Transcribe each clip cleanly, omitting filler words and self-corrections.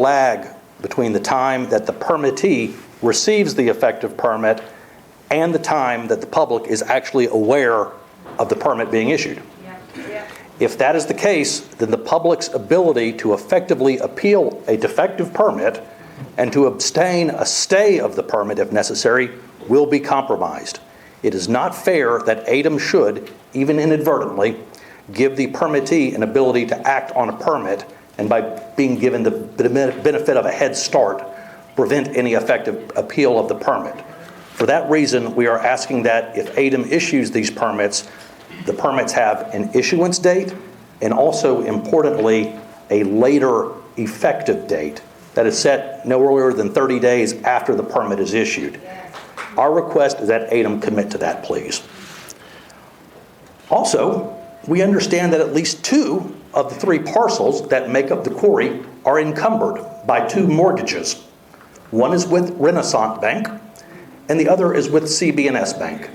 lag between the time that the permittee receives the effective permit and the time that the public is actually aware of the permit being issued. If that is the case, then the public's ability to effectively appeal a defective permit and to obtain a stay of the permit if necessary will be compromised. It is not fair that ADEM should, even inadvertently, give the permittee an ability to act on a permit and by being given the benefit of a head start, prevent any effective appeal of the permit. For that reason, we are asking that if ADEM issues these permits, the permits have an issuance date and also, importantly, a later effective date that is set no earlier than 30 days after the permit is issued. Our request is that ADEM commit to that, please. Also, we understand that at least 2 of the 3 parcels that make up the quarry are encumbered by 2 mortgages. One is with Renaissance Bank, and the other is with CB&S Bank.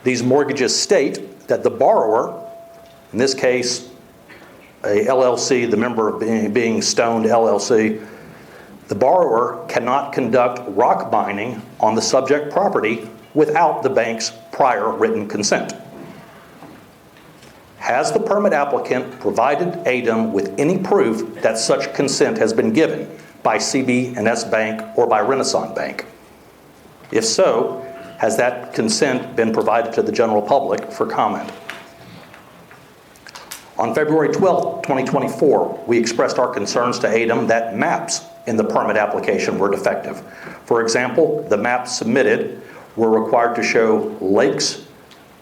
These mortgages state that the borrower, in this case, a LLC, the member being Stoned LLC, the borrower cannot conduct rock mining on the subject property without the bank's prior written consent. Has the permit applicant provided ADEM with any proof that such consent has been given by CB&S Bank or by Renaissance Bank? If so, has that consent been provided to the general public for comment? On February 12, 2024, we expressed our concerns to ADEM that maps in the permit application were defective. For example, the maps submitted were required to show lakes,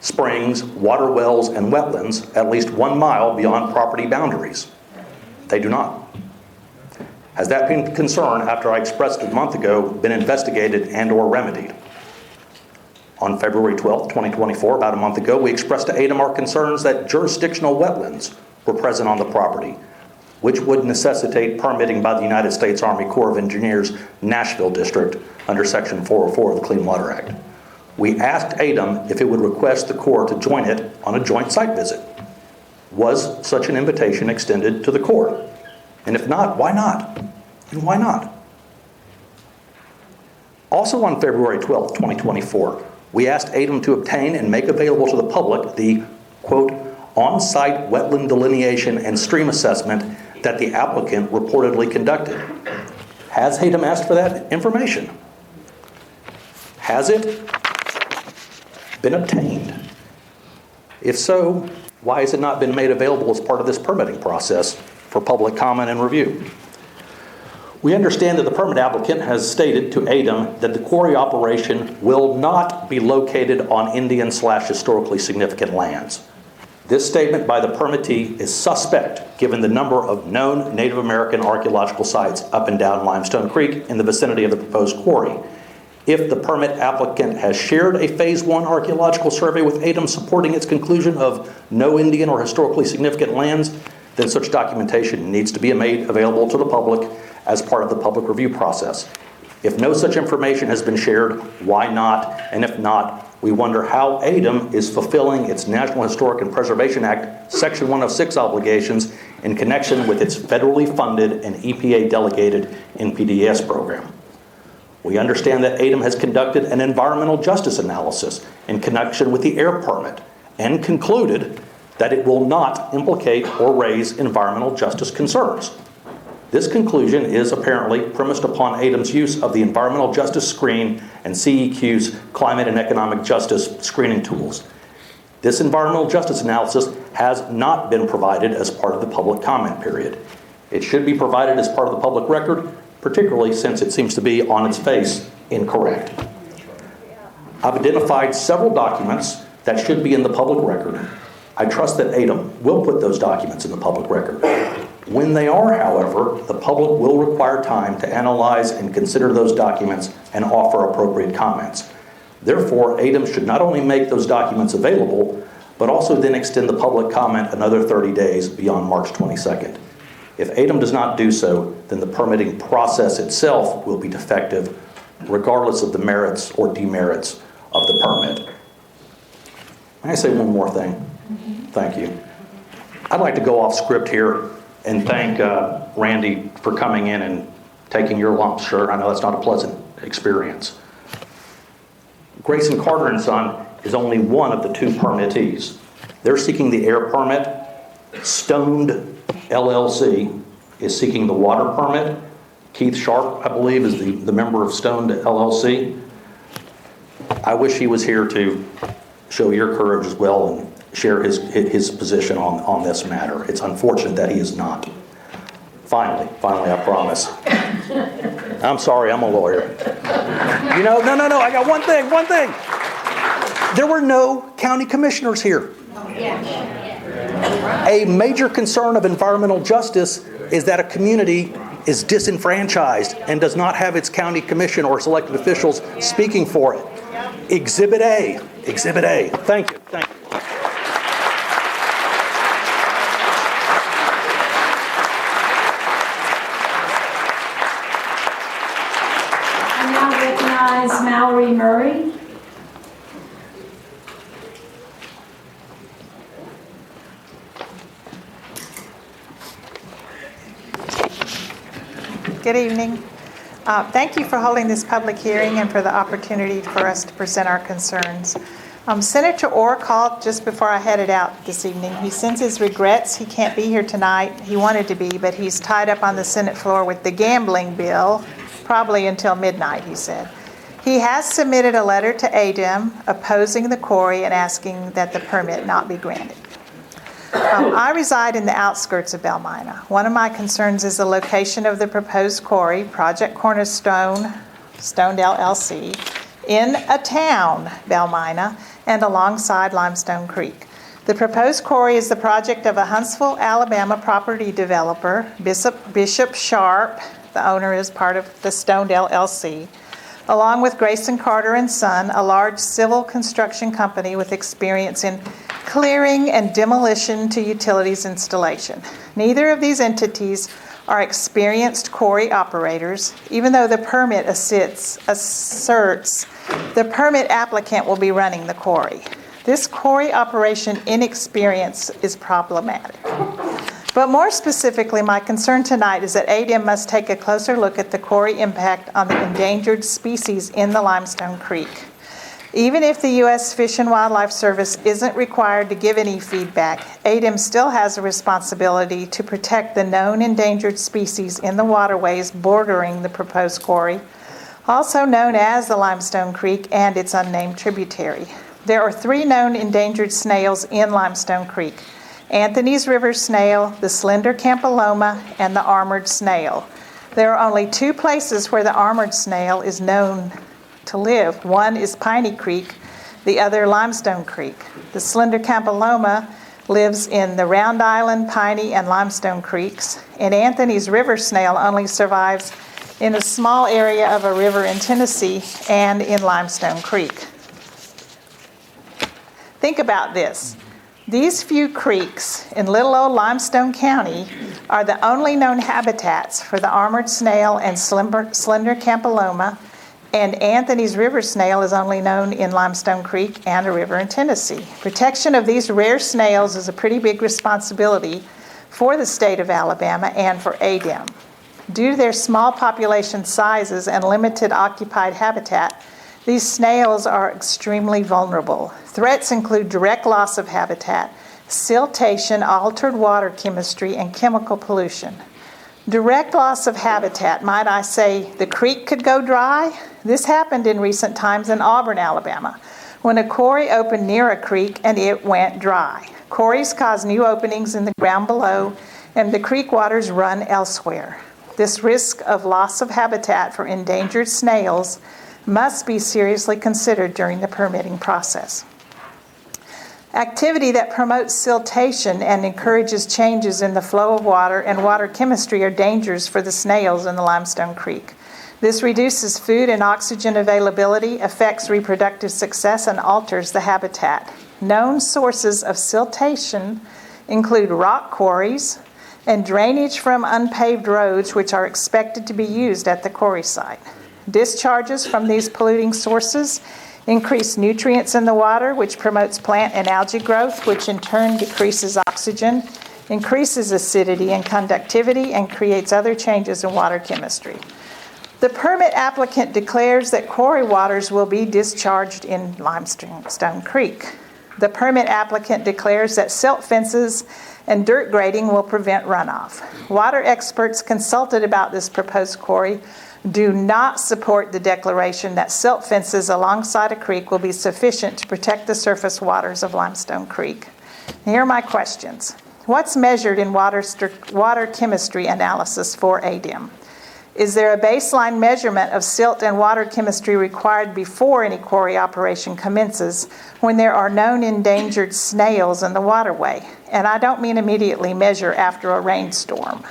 springs, water wells, and wetlands at least 1 mile beyond property boundaries. They do not. Has that been concern after I expressed a month ago been investigated and or remedied? On February 12, 2024, about a month ago, we expressed to ADEM our concerns that jurisdictional wetlands were present on the property, which would necessitate permitting by the United States Army Corps of Engineers Nashville District under Section 404 of the Clean Water Act. We asked ADEM if it would request the Corps to join it on a joint site visit. Was such an invitation extended to the Corps? And if not, why not? And why not? Also on February 12, 2024, we asked ADEM to obtain and make available to the public the, quote, on-site wetland delineation and stream assessment that the applicant reportedly conducted. Has ADEM asked for that information? Has it been obtained? If so, why has it not been made available as part of this permitting process for public comment and review? We understand that the permit applicant has stated to ADEM that the quarry operation will not be located on Indian/historically significant lands. This statement by the permittee is suspect given the number of known Native American archaeological sites up and down Limestone Creek in the vicinity of the proposed quarry. If the permit applicant has shared a Phase 1 archaeological survey with ADEM supporting its conclusion of no Indian or historically significant lands, then such documentation needs to be made available to the public as part of the public review process. If no such information has been shared, why not? And if not, we wonder how ADEM is fulfilling its National Historic and Preservation Act Section 106 obligations in connection with its federally funded and EPA-delegated NPDES program. We understand that ADEM has conducted an environmental justice analysis in connection with the air permit and concluded that it will not implicate or raise environmental justice concerns. This conclusion is apparently premised upon ADEM's use of the Environmental Justice Screen and CEQ's Climate and Economic Justice screening tools. This environmental justice analysis has not been provided as part of the public comment period. It should be provided as part of the public record, particularly since it seems to be on its face incorrect. I've identified several documents that should be in the public record. I trust that ADEM will put those documents in the public record. When they are, however, the public will require time to analyze and consider those documents and offer appropriate comments. Therefore, ADEM should not only make those documents available, but also then extend the public comment another 30 days beyond March 22nd. If ADEM does not do so, then the permitting process itself will be defective, regardless of the merits or demerits of the permit. May I say one more thing? Thank you. I'd like to go off script here and thank Randy for coming in and taking your lumps. Sure, I know that's not a pleasant experience. Grayson Carter and Son is only one of the two permittees. They're seeking the air permit. Stoned LLC is seeking the water permit. Keith Sharp, I believe, is the member of Stoned LLC. I wish he was here to show your courage as well and share his position on this matter. It's unfortunate that he is not. Finally, I promise. I'm sorry, I'm a lawyer. You know, no, I got one thing. There were no county commissioners here. A major concern of environmental justice is that a community is disenfranchised and does not have its county commission or its elected officials speaking for it. Exhibit A. Thank you. I now recognize Mallory Murray. Good evening. Thank you for holding this public hearing and for the opportunity for us to present our concerns. Senator Orr called just before I headed out this evening. He sends his regrets. He can't be here tonight. He wanted to be, but he's tied up on the Senate floor with the gambling bill, probably until midnight, he said. He has submitted a letter to ADEM opposing the quarry and asking that the permit not be granted. I reside in the outskirts of Belmina. One of my concerns is the location of the proposed quarry, Project Cornerstone, Stoned LLC, in a town, Belmina, and alongside Limestone Creek. The proposed quarry is the project of a Huntsville, Alabama property developer, Bishop Sharp. The owner is part of the Stoned LLC, along with Grayson Carter and Son, a large civil construction company with experience in clearing and demolition to utilities installation. Neither of these entities are experienced quarry operators, even though the permit asserts the permit applicant will be running the quarry. This quarry operation inexperience is problematic. But more specifically, my concern tonight is that ADEM must take a closer look at the quarry impact on the endangered species in the Limestone Creek. Even if the U.S. Fish and Wildlife Service isn't required to give any feedback, ADEM still has a responsibility to protect the known endangered species in the waterways bordering the proposed quarry, also known as the Limestone Creek and its unnamed tributary. There are 3 known endangered snails in Limestone Creek: Anthony's river snail, the slender campyloma, and the armored snail. There are only 2 places where the armored snail is known to live. One is Piney Creek, the other Limestone Creek. The slender campyloma lives in the Round Island, Piney, and Limestone Creeks, and Anthony's river snail only survives in a small area of a river in Tennessee and in Limestone Creek. Think about this. These few creeks in little old Limestone County are the only known habitats for the armored snail and slender campyloma, and Anthony's river snail is only known in Limestone Creek and a river in Tennessee. Protection of these rare snails is a pretty big responsibility for the state of Alabama and for ADEM. Due to their small population sizes and limited occupied habitat, these snails are extremely vulnerable. Threats include direct loss of habitat, siltation, altered water chemistry, and chemical pollution. Direct loss of habitat, might I say, the creek could go dry? This happened in recent times in Auburn, Alabama, when a quarry opened near a creek and it went dry. Quarries cause new openings in the ground below, and the creek waters run elsewhere. This risk of loss of habitat for endangered snails must be seriously considered during the permitting process. Activity that promotes siltation and encourages changes in the flow of water and water chemistry are dangers for the snails in the Limestone Creek. This reduces food and oxygen availability, affects reproductive success, and alters the habitat. Known sources of siltation include rock quarries and drainage from unpaved roads, which are expected to be used at the quarry site. Discharges from these polluting sources increase nutrients in the water, which promotes plant and algae growth, which in turn decreases oxygen increases acidity and conductivity, and creates other changes in water chemistry. The permit applicant declares that quarry waters will be discharged in Limestone Creek. The permit applicant declares that silt fences and dirt grading will prevent runoff. Water experts consulted about this proposed quarry do not support the declaration that silt fences alongside a creek will be sufficient to protect the surface waters of Limestone Creek. Here are my questions. What's measured in water chemistry analysis for ADEM? Is there a baseline measurement of silt and water chemistry required before any quarry operation commences when there are known endangered snails in the waterway? And I don't mean immediately measure after a rainstorm.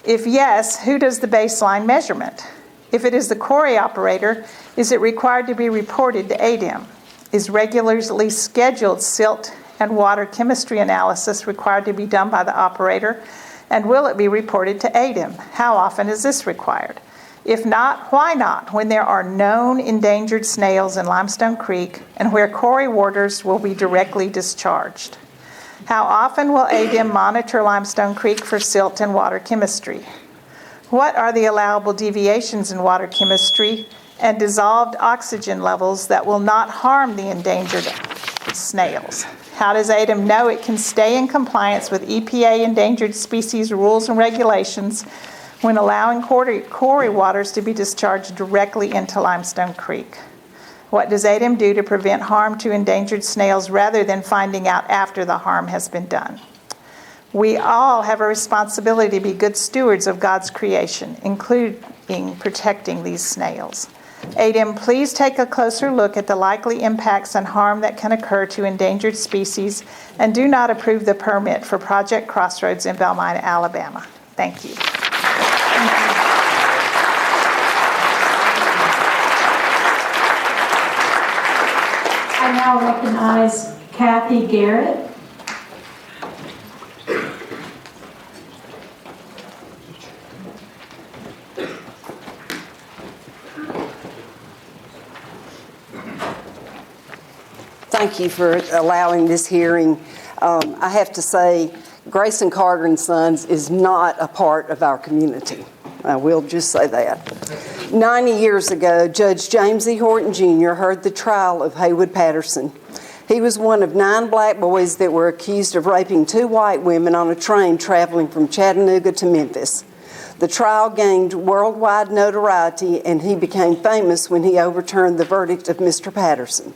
If yes, who does the baseline measurement? If it is the quarry operator, is it required to be reported to ADEM? Is regularly scheduled silt and water chemistry analysis required to be done by the operator? And will it be reported to ADEM? How often is this required? If not, why not, when there are known endangered snails in Limestone Creek and where quarry waters will be directly discharged? How often will ADEM monitor Limestone Creek for silt and water chemistry? What are the allowable deviations in water chemistry and dissolved oxygen levels that will not harm the endangered snails? How does ADEM know it can stay in compliance with EPA endangered species rules and regulations when allowing quarry waters to be discharged directly into Limestone Creek? What does ADEM do to prevent harm to endangered snails rather than finding out after the harm has been done? We all have a responsibility to be good stewards of God's creation, including protecting these snails. ADEM, please take a closer look at the likely impacts and harm that can occur to endangered species and do not approve the permit for Project Crossroads in Belmina, Alabama. Thank you. I now recognize Kathy Garrett. Thank you for allowing this hearing. I have to say, Grayson Carter and Sons is not a part of our community. I will just say that. 90 years ago, Judge James E. Horton Jr. heard the trial of Haywood Patterson. He was one of 9 black boys that were accused of raping 2 white women on a train traveling from Chattanooga to Memphis. The trial gained worldwide notoriety, and he became famous when he overturned the verdict of Mr. Patterson.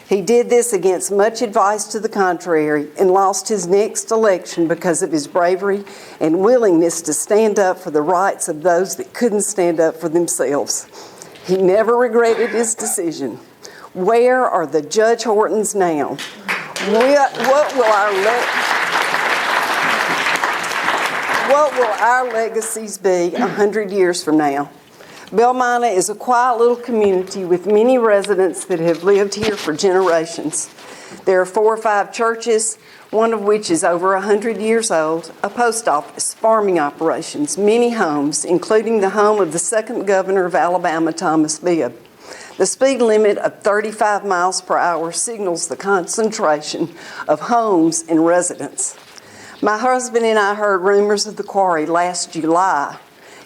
He did this against much advice to the contrary and lost his next election because of his bravery and willingness to stand up for the rights of those that couldn't stand up for themselves. He never regretted his decision. Where are the Judge Hortons now? What will our legacies be 100 years from now? Belmina is a quiet little community with many residents that have lived here for generations. There are 4 or 5 churches, one of which is over 100 years old, a post office, farming operations, many homes, including the home of the 2nd governor of Alabama, Thomas Bibb. The speed limit of 35 miles per hour signals the concentration of homes and residents. My husband and I heard rumors of the quarry last July,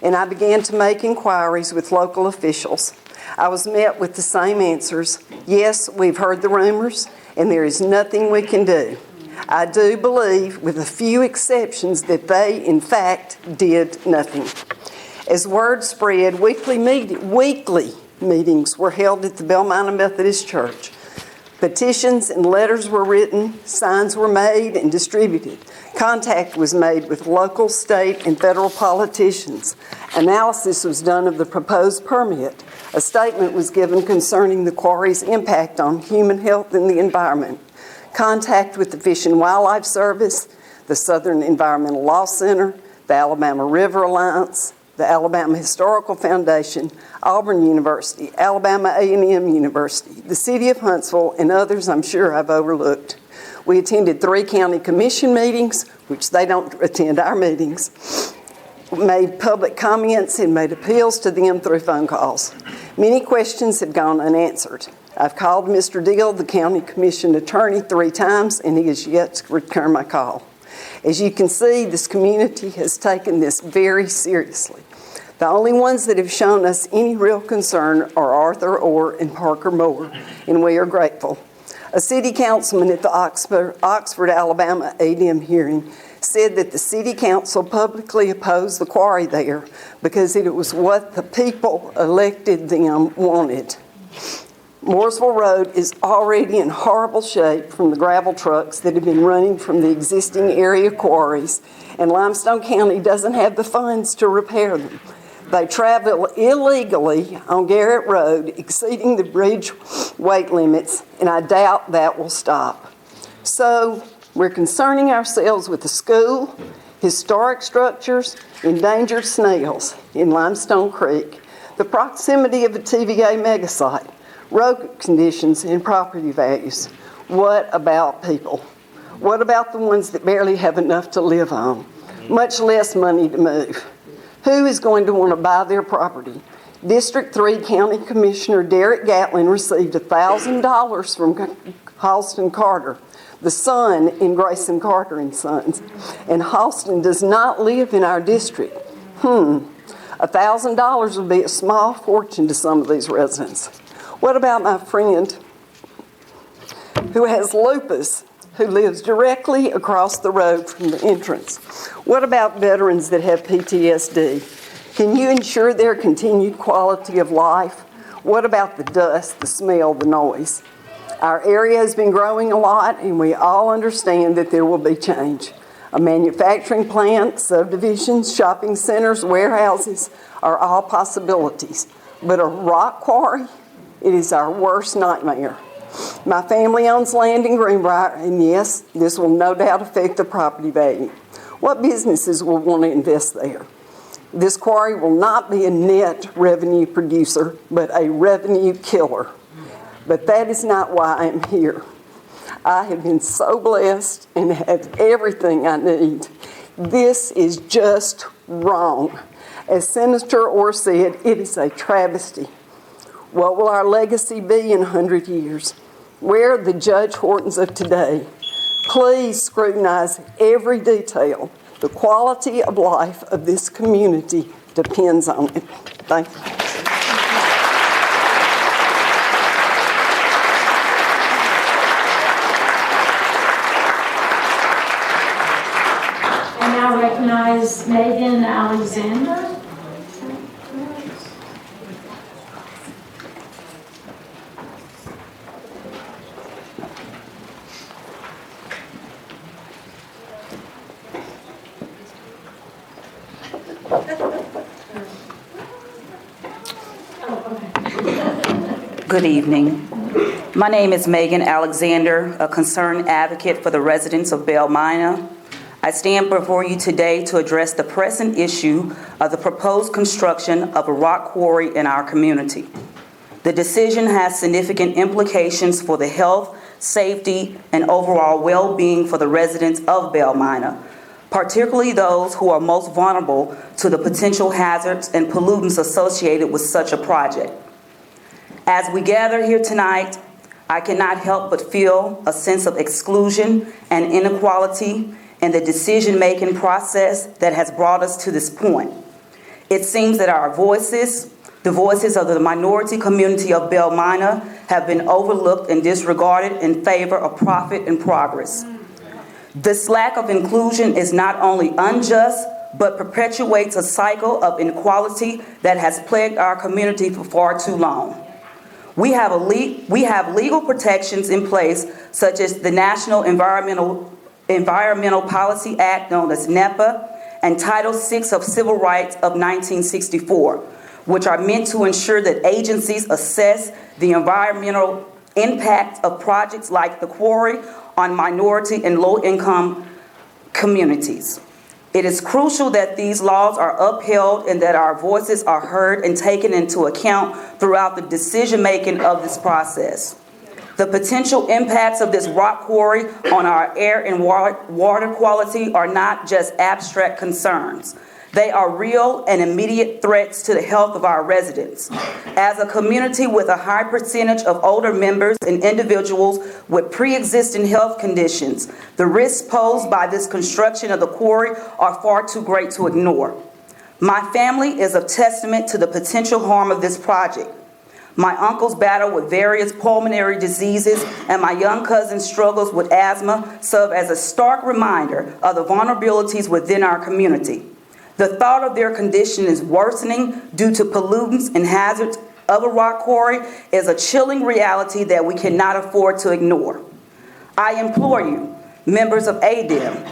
and I began to make inquiries with local officials. I was met with the same answers. Yes, we've heard the rumors, and there is nothing we can do. I do believe, with a few exceptions, that they, in fact, did nothing. As word spread, weekly meetings were held at the Belmina Methodist Church. Petitions and letters were written, signs were made and distributed. Contact was made with local, state, and federal politicians. Analysis was done of the proposed permit. A statement was given concerning the quarry's impact on human health and the environment. Contact with the Fish and Wildlife Service, the Southern Environmental Law Center, the Alabama River Alliance, the Alabama Historical Foundation, Auburn University, Alabama A&M University, the City of Huntsville, and others I'm sure I've overlooked. We attended 3 county commission meetings, which they don't attend our meetings, made public comments and made appeals to them through phone calls. Many questions have gone unanswered. I've called Mr. Deal, the county commission attorney, 3 times, and he has yet to return my call. As you can see, this community has taken this very seriously. The only ones that have shown us any real concern are Arthur Orr and Parker Moore, and we are grateful. A city councilman at the Oxford, Alabama ADEM hearing said that the city council publicly opposed the quarry there because it was what the people elected them wanted. Mooresville Road is already in horrible shape from the gravel trucks that have been running from the existing area quarries, and Limestone County doesn't have the funds to repair them. They travel illegally on Garrett Road, exceeding the bridge weight limits, and I doubt that will stop. So we're concerning ourselves with the school, historic structures, endangered snails in Limestone Creek, the proximity of a TVA megasite, road conditions, and property values. What about people? What about the ones that barely have enough to live on, much less money to move? Who is going to want to buy their property? District 3 County Commissioner Derek Gatlin received $1,000 from Halston Carter, the son in Grayson Carter and Sons. And Halston does not live in our district. $1,000 would be a small fortune to some of these residents. What about my friend who has lupus, who lives directly across the road from the entrance? What about veterans that have PTSD? Can you ensure their continued quality of life? What about the dust, the smell, the noise? Our area has been growing a lot, and we all understand that there will be change. A manufacturing plant, subdivisions, shopping centers, warehouses are all possibilities. But a rock quarry, it is our worst nightmare. My family owns land in Greenbrier, and yes, this will no doubt affect the property value. What businesses will want to invest there? This quarry will not be a net revenue producer, but a revenue killer. But that is not why I'm here. I have been so blessed and have everything I need. This is just wrong. As Senator Orr said, it is a travesty. What will our legacy be in 100 years? Where are the Judge Hortons of today? Please scrutinize every detail. The quality of life of this community depends on it. Thank you. I now recognize Megan Alexander. Good evening. My name is Megan Alexander, a concerned advocate for the residents of Belle Minor. I stand before you today to address the pressing issue of the proposed construction of a rock quarry in our community. The decision has significant implications for the health, safety, and overall well-being for the residents of Belle Minor, particularly those who are most vulnerable to the potential hazards and pollutants associated with such a project. As we gather here tonight, I cannot help but feel a sense of exclusion and inequality in the decision-making process that has brought us to this point. It seems that our voices, the voices of the minority community of Belle Minor, have been overlooked and disregarded in favor of profit and progress. This lack of inclusion is not only unjust, but perpetuates a cycle of inequality that has plagued our community for far too long. We have legal protections in place, such as the National Environmental Policy Act, known as NEPA, and Title VI of Civil Rights of 1964, which are meant to ensure that agencies assess the environmental impact of projects like the quarry on minority and low-income communities. It is crucial that these laws are upheld and that our voices are heard and taken into account throughout the decision-making of this process. The potential impacts of this rock quarry on our air and water quality are not just abstract concerns. They are real and immediate threats to the health of our residents. As a community with a high percentage of older members and individuals with pre-existing health conditions, the risks posed by this construction of the quarry are far too great to ignore. My family is a testament to the potential harm of this project. My uncles battle with various pulmonary diseases, and my young cousin's struggles with asthma serve as a stark reminder of the vulnerabilities within our community. The thought of their condition is worsening due to pollutants and hazards of a rock quarry is a chilling reality that we cannot afford to ignore. I implore you, members of ADEM,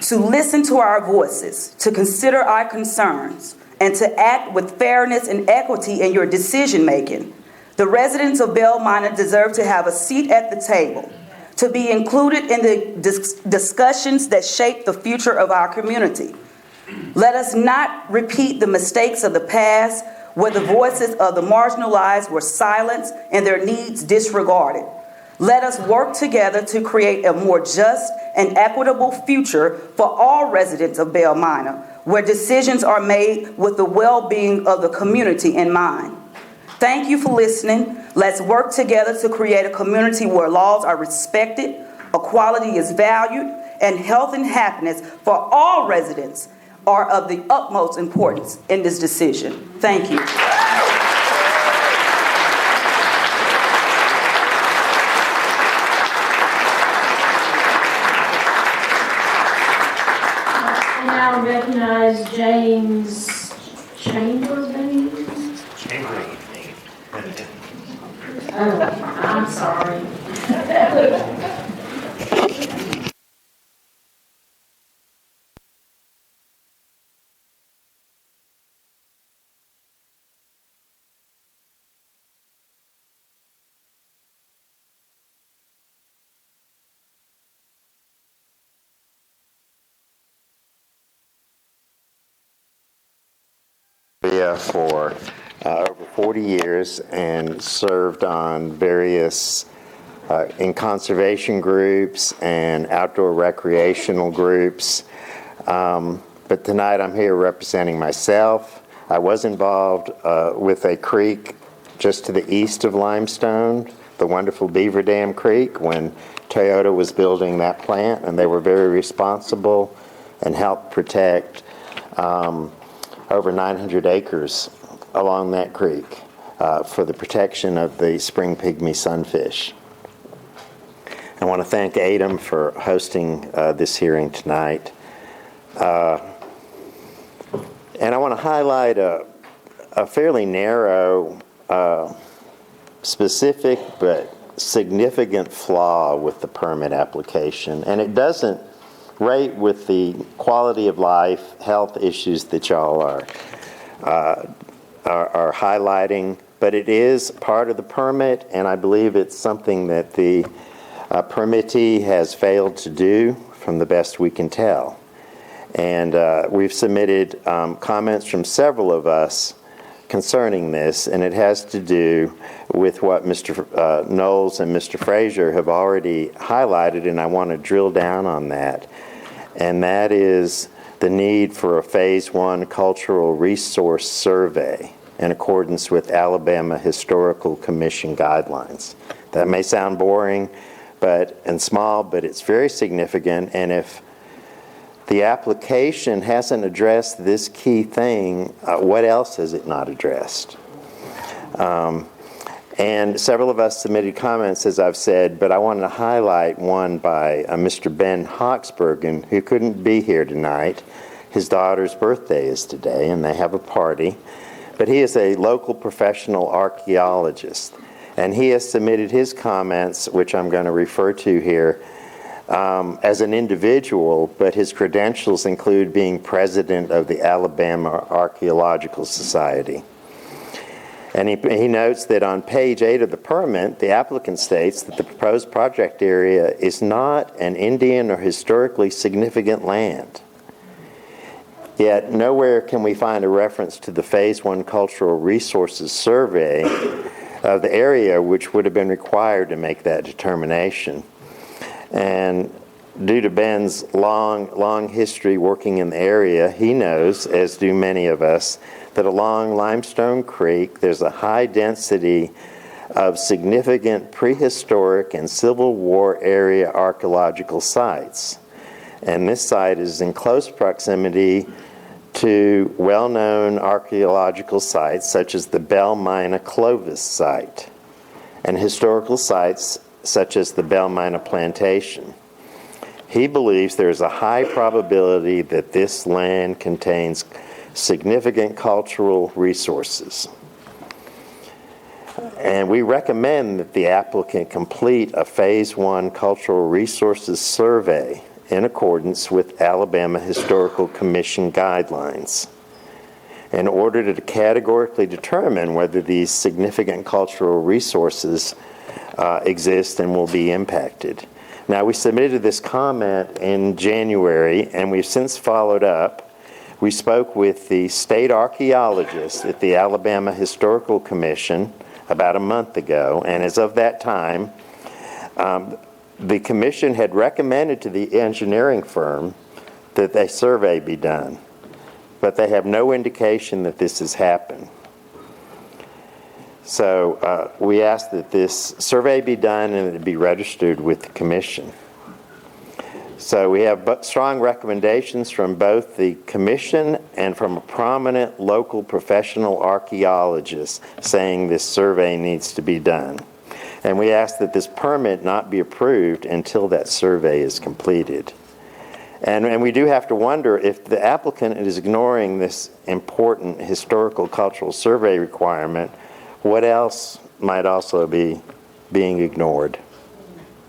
to listen to our voices, to consider our concerns, and to act with fairness and equity in your decision-making. The residents of Belle Minor deserve to have a seat at the table, to be included in the discussions that shape the future of our community. Let us not repeat the mistakes of the past, where the voices of the marginalized were silenced and their needs disregarded. Let us work together to create a more just and equitable future for all residents of Belle Minor, where decisions are made with the well-being of the community in mind. Thank you for listening. Let's work together to create a community where laws are respected, equality is valued, and health and happiness for all residents are of the utmost importance in this decision. Thank you. I now recognize James Chamberlain. Oh, I'm sorry. For over 40 years and served on various in conservation groups and outdoor recreational groups. But tonight I'm here representing myself. I was involved with a creek just to the east of Limestone, the wonderful Beaver Dam Creek, when Toyota was building that plant, and they were very responsible and helped protect over 900 acres along that creek for the protection of the spring pygmy sunfish. I want to thank ADEM for hosting this hearing tonight. And I want to highlight a fairly narrow, specific but significant flaw with the permit application. And it doesn't rate with the quality of life, health issues that y'all are highlighting, but it is part of the permit, and I believe it's something that the permittee has failed to do from the best we can tell. And we've submitted comments from several of us concerning this, and it has to do with what Mr. Knowles and Mr. Frazier have already highlighted, and I want to drill down on that. And that is the need for a Phase 1 cultural resource survey in accordance with Alabama Historical Commission guidelines. That may sound boring and small, but it's very significant, and if the application hasn't addressed this key thing, what else has it not addressed? And several of us submitted comments, as I've said, but I wanted to highlight one by Mr. Ben Hawksbergen, who couldn't be here tonight. His daughter's birthday is today, and they have a party. But he is a local professional archaeologist, and he has submitted his comments, which I'm going to refer to here, as an individual, but his credentials include being president of the Alabama Archaeological Society. And he notes that on page 8 of the permit, the applicant states that the proposed project area is not an Indian or historically significant land. Yet nowhere can we find a reference to the Phase 1 Cultural Resources Survey of the area which would have been required to make that determination. And due to Ben's long history working in the area, he knows, as do many of us, that along Limestone Creek there's a high density of significant prehistoric and Civil War area archaeological sites. And this site is in close proximity to well-known archaeological sites such as the Belle Mina Clovis site and historical sites such as the Belle Mina Plantation. He believes there is a high probability that this land contains significant cultural resources. And we recommend that the applicant complete a Phase 1 Cultural Resources Survey in accordance with Alabama Historical Commission guidelines in order to categorically determine whether these significant cultural resources exist and will be impacted. Now, we submitted this comment in January, and we've since followed up. We spoke with the state archaeologist at the Alabama Historical Commission about a month ago, and as of that time, the commission had recommended to the engineering firm that a survey be done, but they have no indication that this has happened. So we ask that this survey be done and it be registered with the commission. So we have strong recommendations from both the commission and from a prominent local professional archaeologist saying this survey needs to be done. And we ask that this permit not be approved until that survey is completed. And we do have to wonder if the applicant is ignoring this important historical cultural survey requirement, what else might also be being ignored?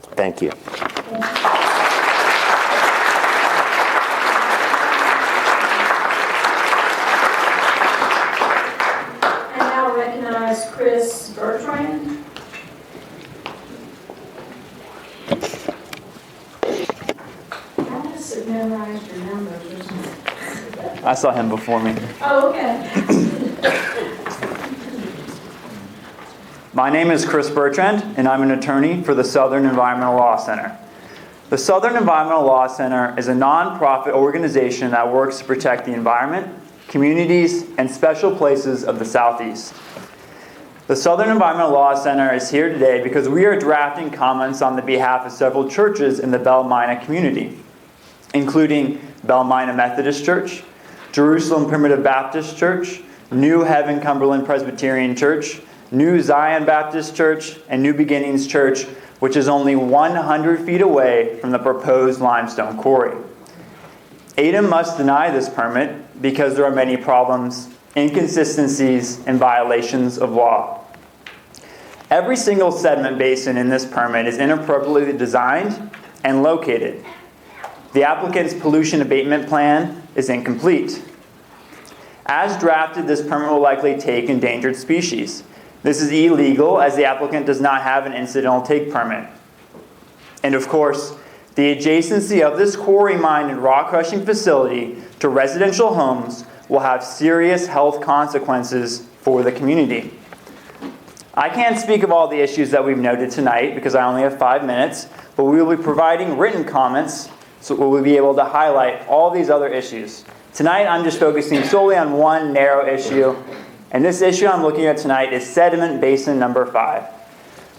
Thank you. And now recognize Chris Bertrand. I must have memorized your numbers or something. I saw him before me. Oh, okay. My name is Chris Bertrand, and I'm an attorney for the Southern Environmental Law Center. The Southern Environmental Law Center is a nonprofit organization that works to protect the environment, communities, and special places of the Southeast. The Southern Environmental Law Center is here today because we are drafting comments on the behalf of several churches in the Belle Mina community, including Belle Mina Methodist Church, Jerusalem Primitive Baptist Church, New Heaven Cumberland Presbyterian Church, New Zion Baptist Church, and New Beginnings Church, which is only 100 feet away from the proposed limestone quarry. ADEM must deny this permit because there are many problems, inconsistencies, and violations of law. Every single sediment basin in this permit is inappropriately designed and located. The applicant's pollution abatement plan is incomplete. As drafted, this permit will likely take endangered species. This is illegal as the applicant does not have an incidental take permit. And of course, the adjacency of this quarry mine and rock crushing facility to residential homes will have serious health consequences for the community. I can't speak of all the issues that we've noted tonight because I only have 5 minutes, but we will be providing written comments so we'll be able to highlight all these other issues. Tonight I'm just focusing solely on one narrow issue. And this issue I'm looking at tonight is sediment basin number 5.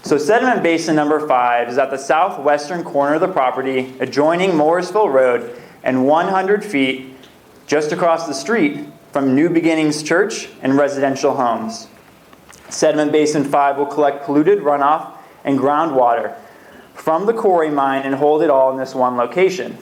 So sediment basin number 5 is at the southwestern corner of the property, adjoining Morrisville Road, and 100 feet just across the street from New Beginnings Church and residential homes. Sediment basin 5 will collect polluted runoff and groundwater from the quarry mine and hold it all in this one location.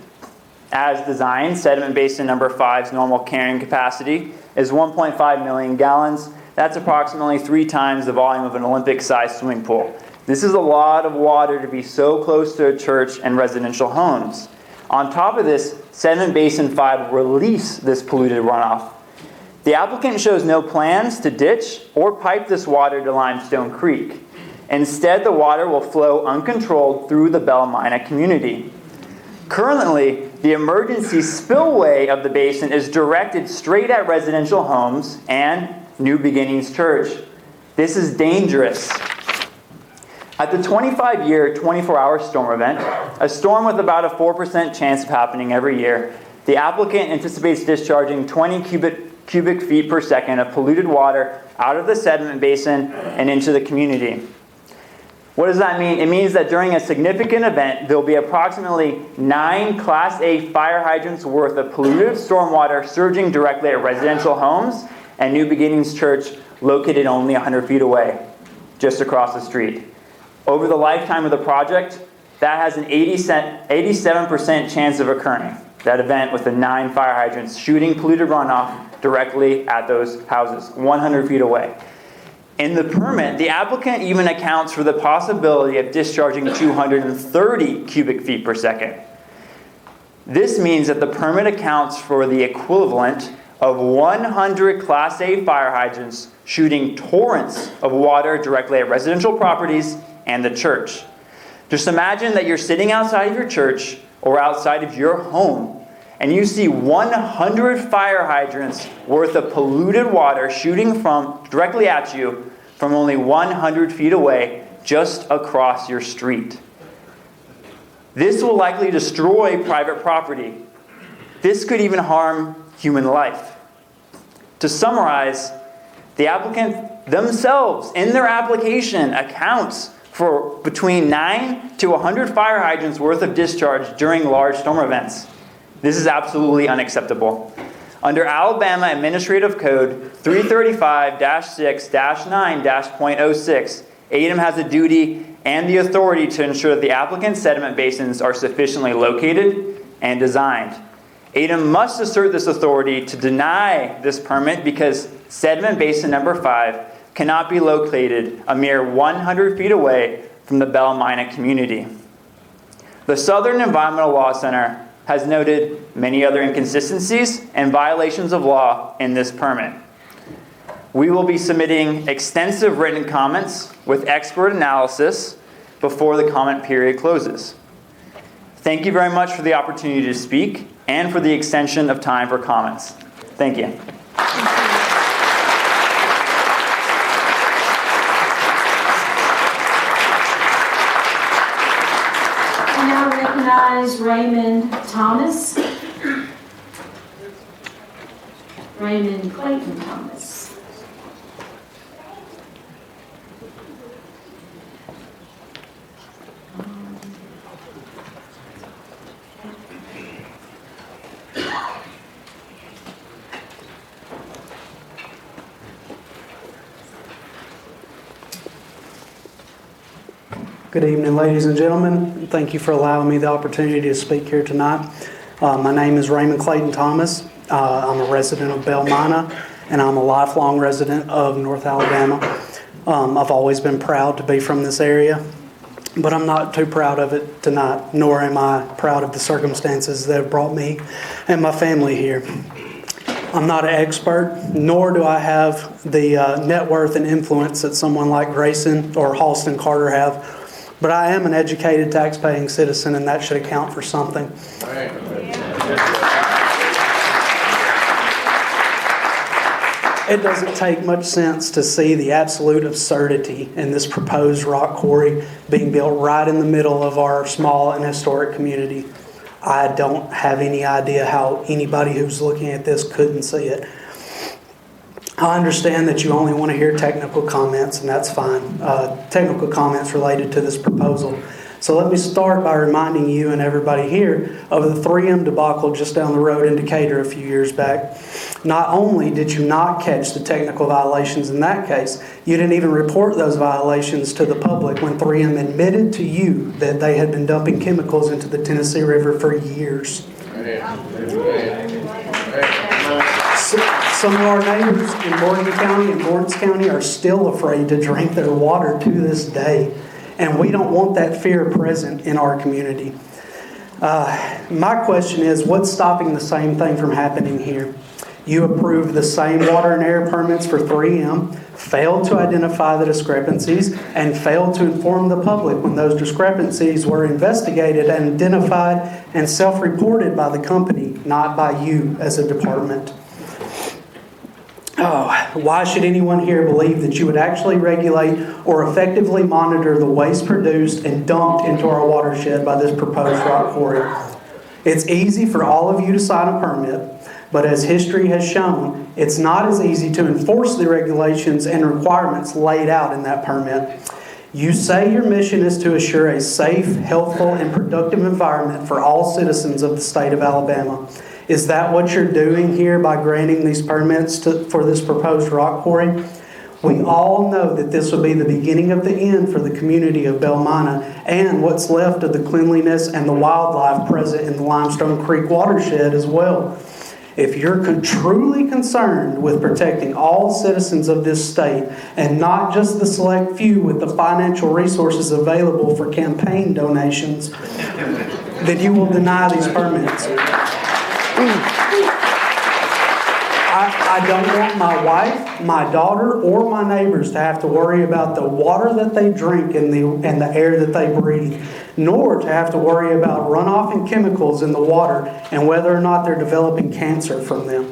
As designed, sediment basin number 5's normal carrying capacity is 1.5 million gallons. That's approximately 3 times the volume of an Olympic-sized swimming pool. This is a lot of water to be so close to a church and residential homes. On top of this, sediment basin 5 will release this polluted runoff. The applicant shows no plans to ditch or pipe this water to Limestone Creek. Instead, the water will flow uncontrolled through the Belle Mina community. Currently, the emergency spillway of the basin is directed straight at residential homes and New Beginnings Church. This is dangerous. At the 25-year, 24-hour storm event, a storm with about a 4% chance of happening every year, the applicant anticipates discharging 20 cubic feet per second of polluted water out of the sediment basin and into the community. What does that mean? It means that during a significant event, there will be approximately 9 Class A fire hydrants worth of polluted stormwater surging directly at residential homes and New Beginnings Church, located only 100 feet away, just across the street. Over the lifetime of the project, that has an 87% chance of occurring, that event with the 9 fire hydrants shooting polluted runoff directly at those houses, 100 feet away. In the permit, the applicant even accounts for the possibility of discharging 230 cubic feet per second. This means that the permit accounts for the equivalent of 100 Class A fire hydrants shooting torrents of water directly at residential properties and the church. Just imagine that you're sitting outside of your church or outside of your home, and you see 100 fire hydrants worth of polluted water shooting directly at you from only 100 feet away, just across your street. This will likely destroy private property. This could even harm human life. To summarize, the applicant themselves, in their application, accounts for between 9 to 100 fire hydrants worth of discharge during large storm events. This is absolutely unacceptable. Under Alabama Administrative Code 335-6-9-.06, ADEM has a duty and the authority to ensure that the applicant's sediment basins are sufficiently located and designed. ADEM must assert this authority to deny this permit because sediment basin number 5 cannot be located a mere 100 feet away from the Belle Mina community. The Southern Environmental Law Center has noted many other inconsistencies and violations of law in this permit. We will be submitting extensive written comments with expert analysis before the comment period closes. Thank you very much for the opportunity to speak and for the extension of time for comments. Thank you. I now recognize Raymond Thomas. Raymond Clayton Thomas. Good evening, ladies and gentlemen. Thank you for allowing me the opportunity to speak here tonight. My name is Raymond Clayton Thomas. I'm a resident of Belle Mina, and I'm a lifelong resident of North Alabama. I've always been proud to be from this area, but I'm not too proud of it tonight, nor am I proud of the circumstances that have brought me and my family here. I'm not an expert, nor do I have the net worth and influence that someone like Grayson or Halston Carter have. But I am an educated, tax-paying citizen, and that should account for something. It doesn't take much sense to see the absolute absurdity in this proposed rock quarry being built right in the middle of our small and historic community. I don't have any idea how anybody who's looking at this couldn't see it. I understand that you only want to hear technical comments, and that's fine. Technical comments related to this proposal. So let me start by reminding you and everybody here of the 3M debacle just down the road in Decatur a few years back. Not only did you not catch the technical violations in that case, you didn't even report those violations to the public when 3M admitted to you that they had been dumping chemicals into the Tennessee River for years. Some of our neighbors in Morgan County and Lawrence County are still afraid to drink their water to this day. And we don't want that fear present in our community. My question is, what's stopping the same thing from happening here? You approved the same water and air permits for 3M, failed to identify the discrepancies, and failed to inform the public when those discrepancies were investigated and identified and self-reported by the company, not by you as a department. Why should anyone here believe that you would actually regulate or effectively monitor the waste produced and dumped into our watershed by this proposed rock quarry? It's easy for all of you to sign a permit, but as history has shown, it's not as easy to enforce the regulations and requirements laid out in that permit. You say your mission is to assure a safe, healthful, and productive environment for all citizens of the state of Alabama. Is that what you're doing here by granting these permits for this proposed rock quarry? We all know that this will be the beginning of the end for the community of Belmina and what's left of the cleanliness and the wildlife present in the Limestone Creek watershed as well. If you're truly concerned with protecting all citizens of this state and not just the select few with the financial resources available for campaign donations, then you will deny these permits. I don't want my wife, my daughter, or my neighbors to have to worry about the water that they drink and the air that they breathe, nor to have to worry about runoff and chemicals in the water and whether or not they're developing cancer from them.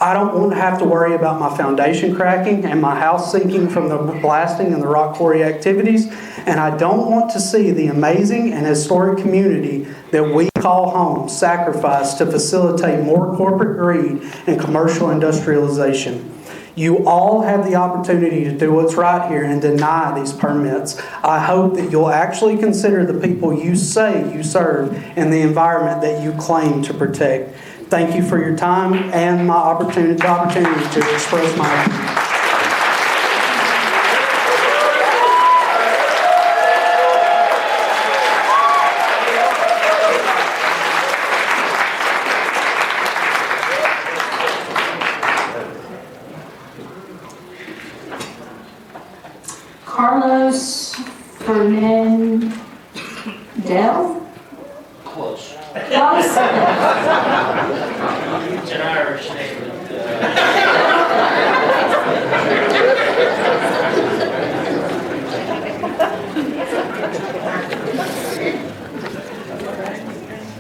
I don't want to have to worry about my foundation cracking and my house sinking from the blasting and the rock quarry activities, and I don't want to see the amazing and historic community that we call home sacrificed to facilitate more corporate greed and commercial industrialization. You all have the opportunity to do what's right here and deny these permits. I hope that you'll actually consider the people you say you serve and the environment that you claim to protect. Thank you for your time and the opportunity to express my opinion. Carlos Fernandez? Close. Close? It's an Irish name.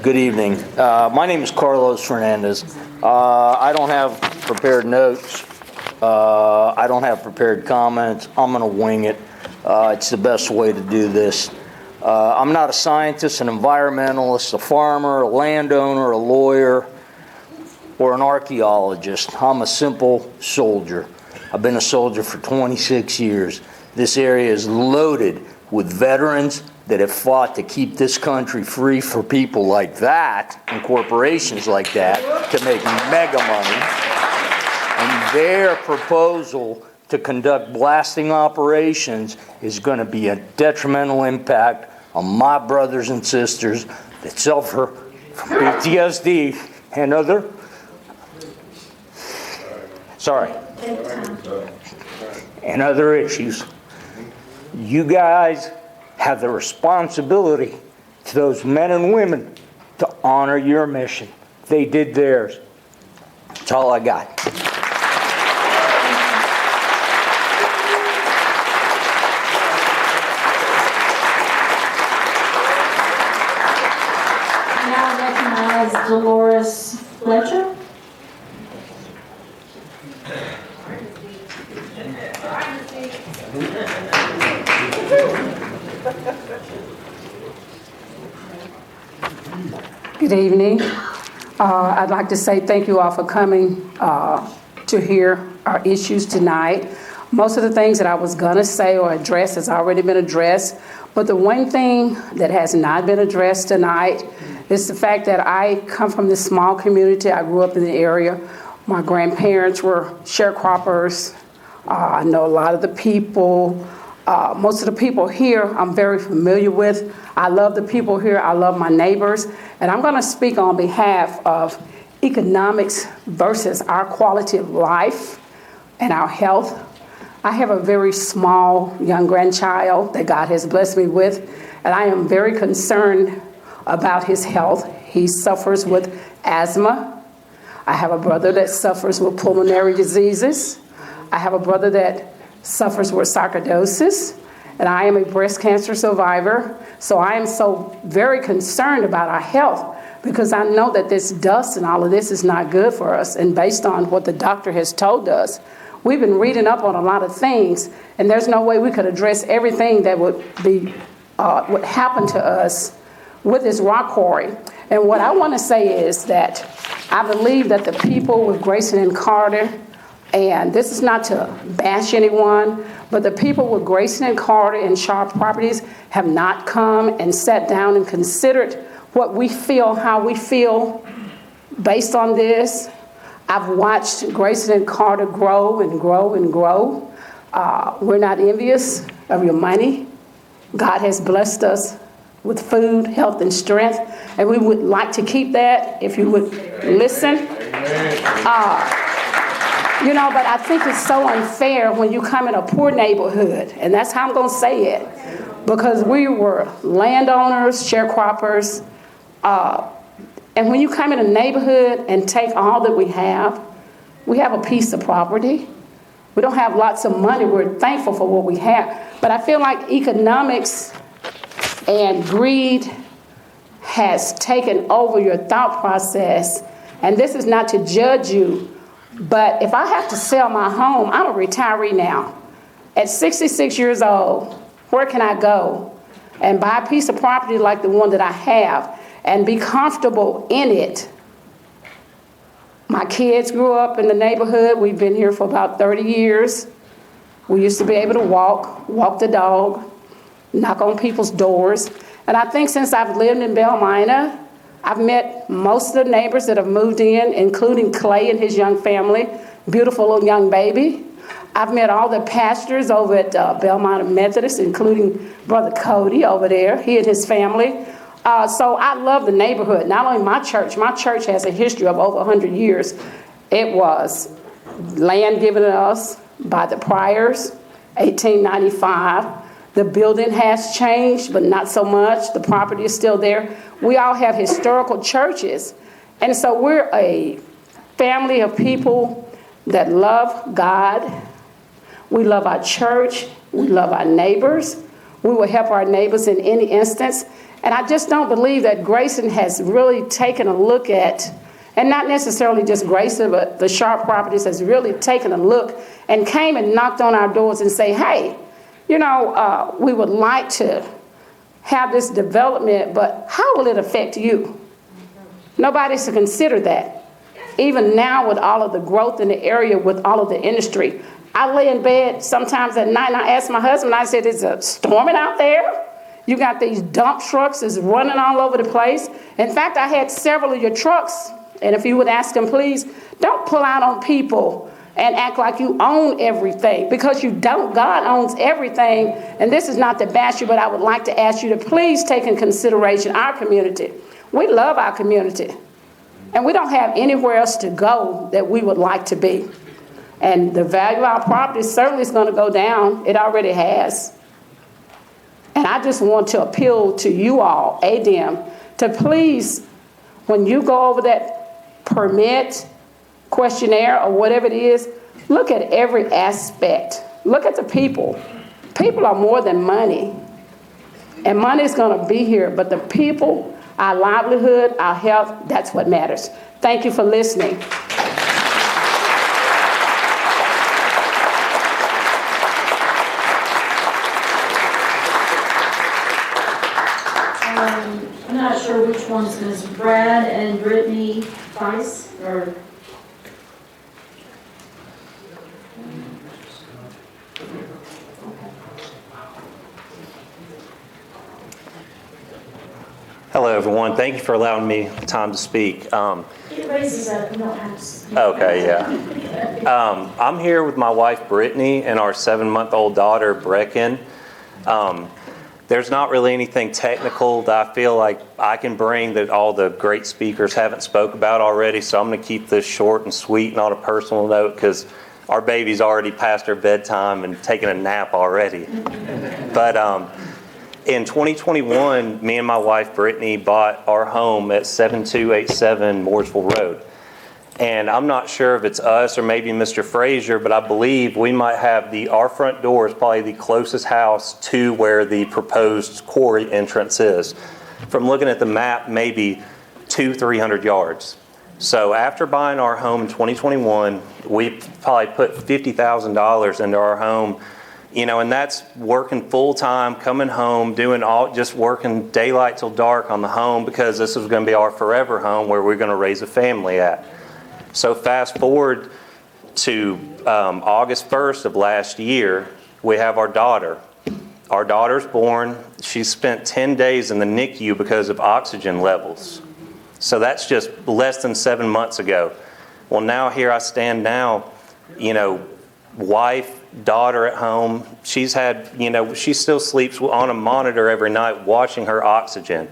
Good evening. My name is Carlos Fernandez. I don't have prepared notes. I don't have prepared comments. I'm going to wing it. It's the best way to do this. I'm not a scientist, an environmentalist, a farmer, a landowner, a lawyer, or an archaeologist. I'm a simple soldier. I've been a soldier for 26 years. This area is loaded with veterans that have fought to keep this country free for people like that and corporations like that to make mega money. And their proposal to conduct blasting operations is going to be a detrimental impact on my brothers and sisters that suffer from PTSD and other and other issues. You guys have the responsibility to those men and women to honor your mission. They did theirs. That's all I got. Now recognize Dolores Fletcher. Good evening. I'd like to say thank you all for coming to hear our issues tonight. Most of the things that I was going to say or address has already been addressed, but the one thing that has not been addressed tonight is the fact that I come from this small community. I grew up in the area. My grandparents were sharecroppers. I know a lot of the people. Most of the people here I'm very familiar with. I love the people here. I love my neighbors. And I'm going to speak on behalf of economics versus our quality of life and our health. I have a very small young grandchild that God has blessed me with, and I am very concerned about his health. He suffers with asthma. I have a brother that suffers with pulmonary diseases. I have a brother that suffers with sarcoidosis, and I am a breast cancer survivor. So I am so very concerned about our health because I know that this dust and all of this is not good for us. And based on what the doctor has told us, we've been reading up on a lot of things, and there's no way we could address everything that would happen to us with this rock quarry. And what I want to say is that I believe that the people with Grayson and Carter, and this is not to bash anyone, but the people with Grayson and Carter and Sharp Properties have not come and sat down and considered what we feel, how we feel based on this. I've watched Grayson and Carter grow and grow and grow. We're not envious of your money. God has blessed us with food, health, and strength, and we would like to keep that if you would listen. But I think it's so unfair when you come in a poor neighborhood, and that's how I'm going to say it, because we were landowners, sharecroppers, and when you come in a neighborhood and take all that we have a piece of property. We don't have lots of money. We're thankful for what we have. But I feel like economics and greed has taken over your thought process. And this is not to judge you, but if I have to sell my home, I'm a retiree now. At 66 years old, where can I go and buy a piece of property like the one that I have and be comfortable in it? My kids grew up in the neighborhood. We've been here for about 30 years. We used to be able to walk the dog, knock on people's doors. And I think since I've lived in Belmina, I've met most of the neighbors that have moved in, including Clay and his young family, beautiful little young baby. I've met all the pastors over at Belmina Methodist, including Brother Cody over there, he and his family. So I love the neighborhood. Not only my church has a history of over 100 years. It was land given to us by the Priors, 1895. The building has changed, but not so much. The property is still there. We all have historical churches. And so we're a family of people that love God. We love our church. We love our neighbors. We will help our neighbors in any instance. And I just don't believe that Grayson has really taken a look at, and not necessarily just Grayson, but the Sharp Properties has really taken a look and came and knocked on our doors and say, hey, we would like to have this development, but how will it affect you? Nobody's to consider that. Even now with all of the growth in the area, with all of the industry, I lay in bed sometimes at night and I ask my husband, I said, is it storming out there? You got these dump trucks that's running all over the place. In fact, I had several of your trucks, and if you would ask them, please, don't pull out on people and act like you own everything, because you don't. God owns everything, and this is not to bash you, but I would like to ask you to please take in consideration our community. We love our community, and we don't have anywhere else to go that we would like to be. And the value of our property certainly is going to go down. It already has. And I just want to appeal to you all, ADEM, to please, when you go over that permit questionnaire or whatever it is, look at every aspect. Look at the people. People are more than money. And money is going to be here, but the people, our livelihood, our health, that's what matters. Thank you for listening. I'm not sure which one's Ms. Brad and Brittany Price, or... Hello, everyone. Thank you for allowing me the time to speak. It raises up, you don't have to... Okay, yeah. I'm here with my wife, Brittany, and our 7-month-old daughter, Brecken. There's not really anything technical that I feel like I can bring that all the great speakers haven't spoke about already, so I'm going to keep this short and sweet and on a personal note because our baby's already past her bedtime and taking a nap already. But in 2021, me and my wife, Brittany, bought our home at 7287 Mooresville Road. And I'm not sure if it's us or maybe Mr. Frazier, but I believe we might have our front door is probably the closest house to where the proposed quarry entrance is. From looking at the map, maybe 200-300 yards. So after buying our home in 2021, we probably put $50,000 into our home, and that's working full time, coming home, just working daylight till dark on the home, because this is going to be our forever home where we're going to raise a family at. So fast forward to August 1st of last year, we have our daughter. Our daughter's born. She spent 10 days in the NICU because of oxygen levels. So that's just less than 7 months ago. Well, now here I stand now, wife, daughter at home. She's had, she still sleeps on a monitor every night watching her oxygen.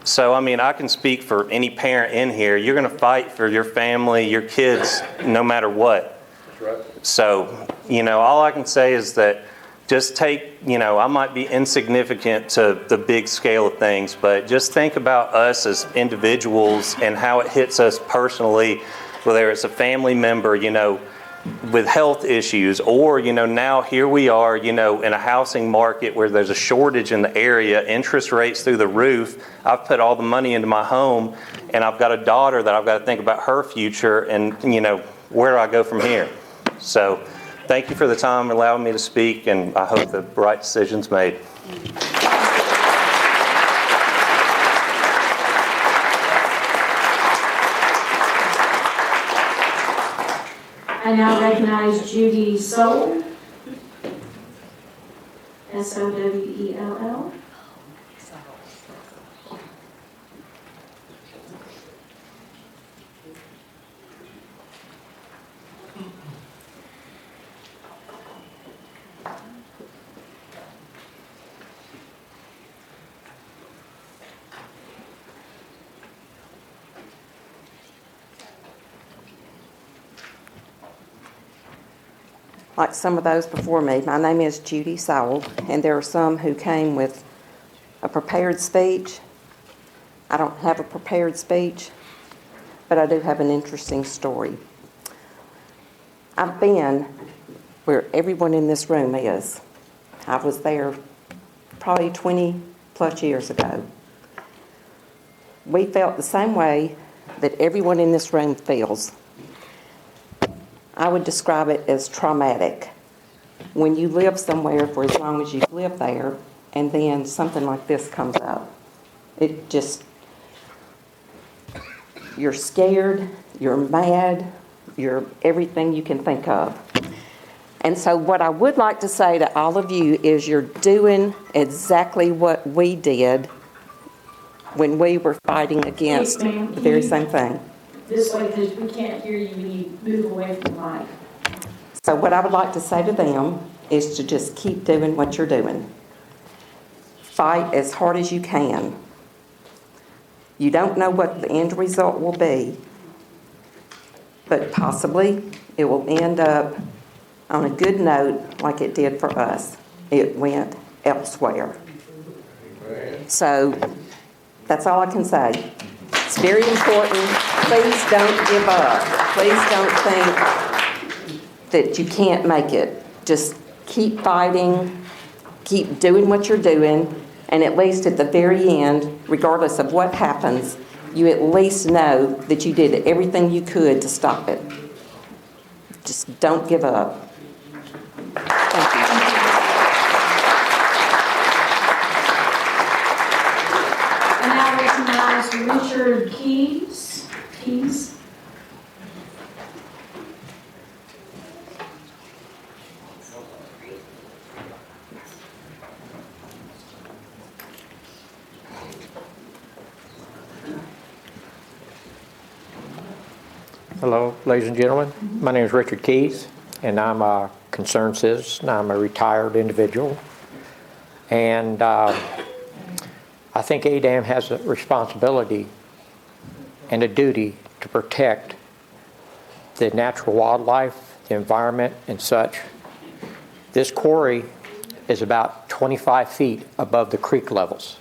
So, I can speak for any parent in here. You're going to fight for your family, your kids, no matter what. That's right. So, all I can say is that just take, I might be insignificant to the big scale of things, but just think about us as individuals and how it hits us personally, whether it's a family member, with health issues, or, now here we are, in a housing market where there's a shortage in the area, interest rates through the roof. I've put all the money into my home, and I've got a daughter that I've got to think about her future, and, where do I go from here? So, thank you for the time allowing me to speak, and I hope the right decision's made. I now recognize Judy Sa, Sowell. Like some of those before me, my name is Judy Sa, and there are some who came with a prepared speech. I don't have a prepared speech, but I do have an interesting story. I've been where everyone in this room is. I was there probably 20 plus years ago. We felt the same way that everyone in this room feels. I would describe it as traumatic. When you live somewhere for as long as you've lived there, and then something like this comes up, you're scared, you're mad, you're everything you can think of. And so what I would like to say to all of you is you're doing exactly what we did when we were fighting against the very same thing. This way, because we can't hear you when you move away from the mic. So what I would like to say to them is to just keep doing what you're doing. Fight as hard as you can. You don't know what the end result will be, but possibly it will end up on a good note like it did for us. It went elsewhere. So that's all I can say. It's very important. Please don't give up. Please don't think that you can't make it. Just keep fighting, keep doing what you're doing, and at least at the very end, regardless of what happens, you at least know that you did everything you could to stop it. Just don't give up. Thank you. I now recognize Richard Keys. Hello, ladies and gentlemen. My name is Richard Keys, and I'm a concerned citizen. I'm a retired individual. And I think ADEM has a responsibility and a duty to protect the natural wildlife, the environment, and such. This quarry is about 25 feet above the creek levels.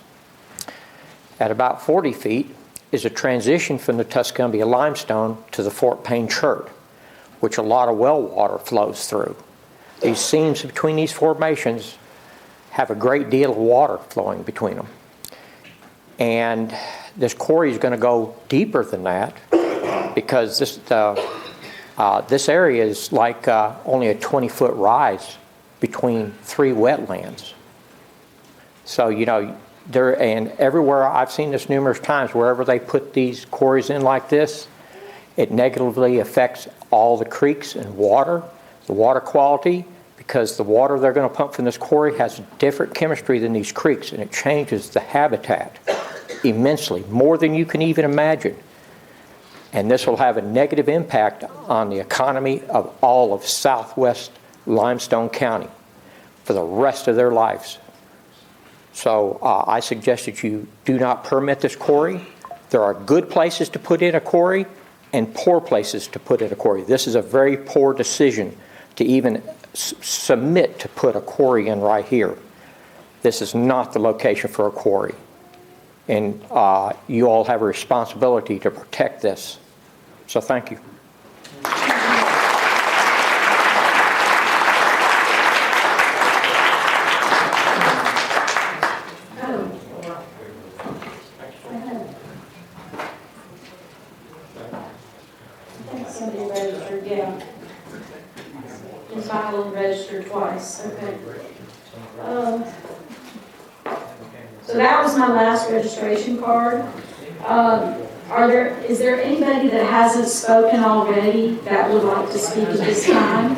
At about 40 feet is a transition from the Tuscumbia limestone to the Fort Payne chert, which a lot of well water flows through. These seams between these formations have a great deal of water flowing between them. And this quarry is going to go deeper than that because this area is like only a 20-foot rise between 3 wetlands. So, you know, and everywhere, I've seen this numerous times, wherever they put these quarries in like this, it negatively affects all the creeks and water, the water quality, because the water they're going to pump from this quarry has different chemistry than these creeks, and it changes the habitat immensely, more than you can even imagine. And this will have a negative impact on the economy of all of southwest Limestone County for the rest of their lives. So I suggest that you do not permit this quarry. There are good places to put in a quarry and poor places to put in a quarry. This is a very poor decision to even submit to put a quarry in right here. This is not the location for a quarry. And you all have a responsibility to protect this. So thank you. Somebody registered, yeah. And filed and registered twice, okay. So that was my last registration card. Is there anybody that hasn't spoken already that would like to speak at this time?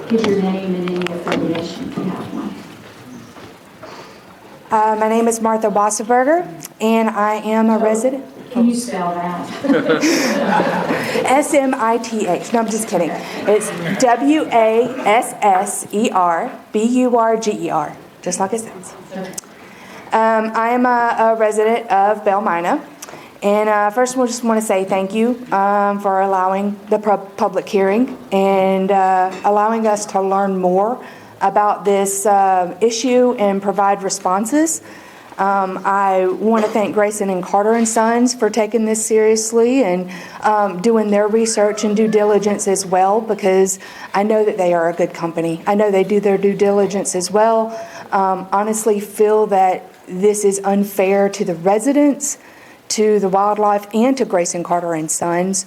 Give your name and any affiliation if you have one. My name is Martha Wasberg, and I am a resident. Can you spell that? Smith. No, I'm just kidding. It's Wasserburger, just like it sounds. I am a resident of Belle Mina. And first, we just want to say thank you for allowing the public hearing and allowing us to learn more about this issue and provide responses. I want to thank Grayson and Carter and Sons for taking this seriously and doing their research and due diligence as well, because I know that they are a good company. I know they do their due diligence as well. Honestly feel that this is unfair to the residents, to the wildlife, and to Grayson Carter and Sons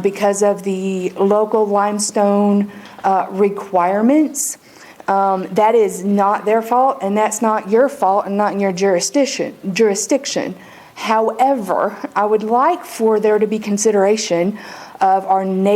because of the local limestone requirements. That is not their fault, and that's not your fault and not in your jurisdiction. However, I would like for there to be consideration of our neighbors.